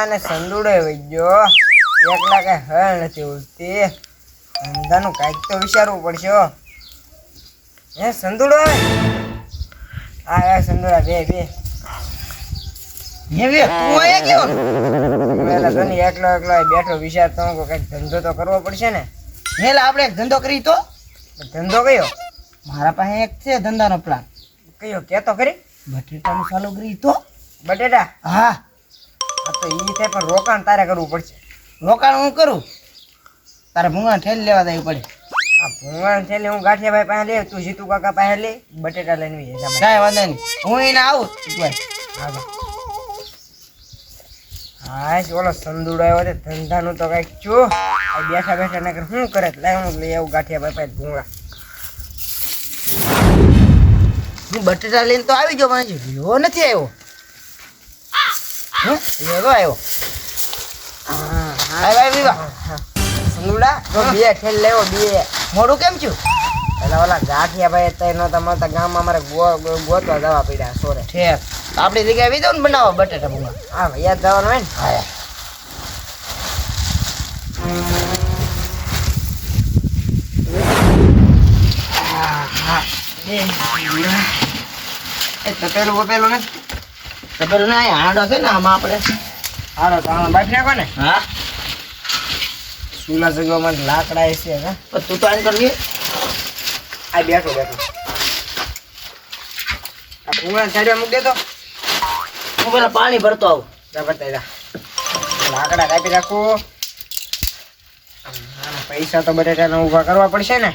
ને સંદુડે વઈજો એકલા કઈ હળ નથી ઉડતી ધંધાનું કાંઈક તો વિચારવું પડશે હો હે સંદુડો આ સંદુડા બે બે હે વે તું આયા ગયો પેલા તને એકલો એકલો બેઠો વિચારતો હું કઈક ધંધો તો કરવો પડશે ને હેલા આપણે એક ધંધો કરી તો ધંધો કયો મારા પાસે એક છે ધંધાનો પ્લાન કયો કેતો ખરી બટેટાનું ચાલુ કરી તો બટેટા હા તો ઈ થાય પણ રોકાણ તારે કરવું પડશે રોકાણ હું કરું તારે ભૂંગા ઠેલ લેવા દેવી પડે આ ભૂંગળ છે હું ગાંઠિયાભાઈ પાસે લે તું જીતુ કાકા પાસે લે બટેટા લઈને વી કાંઈ વાંધો નહીં હું એને આવું હા ઓલો સંદુડો આવ્યો છે ધંધાનું તો કઈક ચો બેઠા બેઠા ના શું કરે લાય હું લઈ આવું ગાંઠિયાભાઈ પાસે ભૂંગળા હું બટેટા લઈને તો આવી ગયો પણ હજી નથી આવ્યો આવ્યો સંદુડા તો બે ઠેલ લેવો બે મોડું કેમ છું એટલે ઓલા ગાંઠિયાભાઈ તઈ નતા મળતા ગામમાં અમારે ગોતવા જવા પડ્યા સોરે ઠેક આપણી જગ્યાએ વીધો ને બનાવો બટેટા ભૂંગા હા યાદ જવાનું હોય ને હા તપેલું બપેલું ને તપેલું ને હાંડો છે ને આમાં આપણે હારો તો આમાં બાફી નાખો ને હા ચૂલા જગવામાં લાકડા છે ને તું તો આમ કરવી આ બેઠો બેઠો આ ભૂંગળા સાઈડમાં મૂકી દેતો હું પેલા પાણી ભરતો આવું લાકડા કાપી રાખું પૈસા તો બટેટાના ઊભા કરવા પડશે ને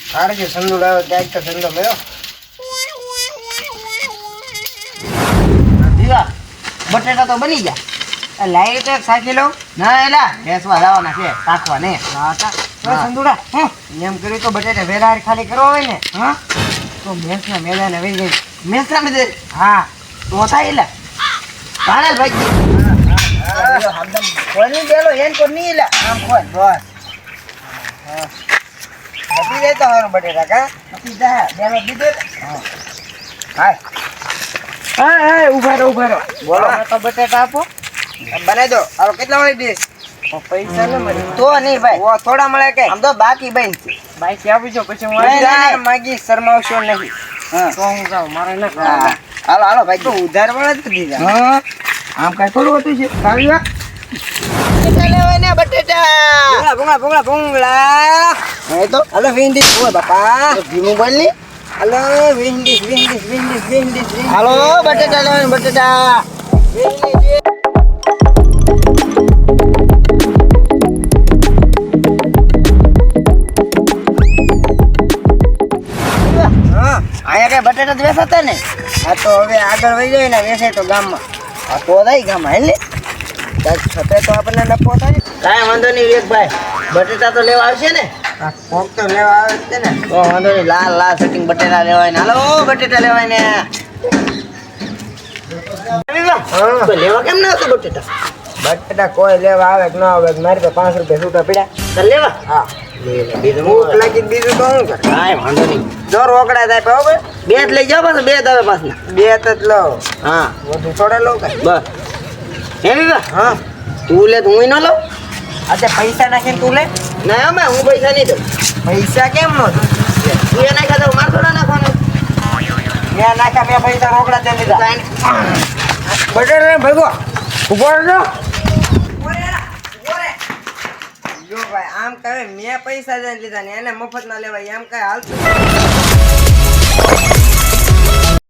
સારું છે સંદુડ આવ્યો ત્યાં તો ધંધો મળ્યો દીવા બટેટા તો બની ગયા લાઈટ સાચી લઉં ના એલા બેસવા જવાના છે કાખવા ને સંદુડા એમ કર્યું તો બટેટા વેરાર ખાલી કરવા હોય ને હા તો મેસના મેદાને વહી ગઈ મેસરા માં હા તો થાય એલા પાણા ભાઈ કોની બેલો એન કો ની એલા આમ ખોલ બસ આપી દે તો હારું બટેટા કા આપી જા બેલો દીધો હાય હા ઉભા રહો બોલો તો બટેટા આપો બનાવી દો હાલો કેટલા મળી દઈશ પૈસા ન મળે તો નહીં ભાઈ ઓ થોડા મળે કે આમ તો બાકી બન બાકી આપી જો પછી હું નહીં, નહીં. માગી શરમાવશો નહીં હા તો હું જાઉં મારે ન હાલો હાલો ભાઈ તો ઉધાર મળે જ દીધા હા આમ કઈ થોડું હતું છે આવી વાત બટેટા લેવાય ને બટેટા ભૂંગળા એ તો હાલો વિંડીશ ઓય બાપા ભીમું બોલ ની હાલો વિંડીશ હાલો બટેટા લેવાય બટેટા હા અહીંયા કઈ બટેટા જ વેચાતા ને આ તો હવે આગળ વહી જાય ને વેચાય તો ગામમાં આ તો દઈ ગામમાં હેલી છતે તો આપણને નફો થાય કાંઈ વાંધો નહીં વિવેકભાઈ બટેટા તો લેવા આવશે ને આ કોક તો લેવા આવે જ છે ને તો વાંધો નહીં લાલ લાલ સેટિંગ બટેટા લેવાય ને હાલો બટેટા લેવાય ને હા. તો લેવા કેમ ના હતું બટેટા બટેટા કોઈ લેવા આવે કે ન આવે મારે તો 5 રૂપિયા છૂટા પડ્યા તો લેવા હા બીજું ભૂખ લાગી બીજું તો શું કરે કાંઈ વાંધો નહીં જો રોકડા થાય બરાબર બે જ લઈ જાઓ પાછું બે જ આવે પાછના બે જ લો હા વધુ થોડા લો કઈ બસ હે વિવા હા તું લે તો હું ન લઉં આજે પૈસા નાખીને તું લે ના અમે હું પૈસા નહીં દઉં પૈસા કેમ નો તું એ નાખ્યા તો મારે થોડા નાખવાનું મેં નાખ્યા મેં પૈસા રોકડા દે દીધા બટેટા ભેગો ઉભો રહેજો જો ભાઈ આમ કહે મેં પૈસા દઈને લીધા ને એને મફત ના લેવાય એમ કઈ હાલતું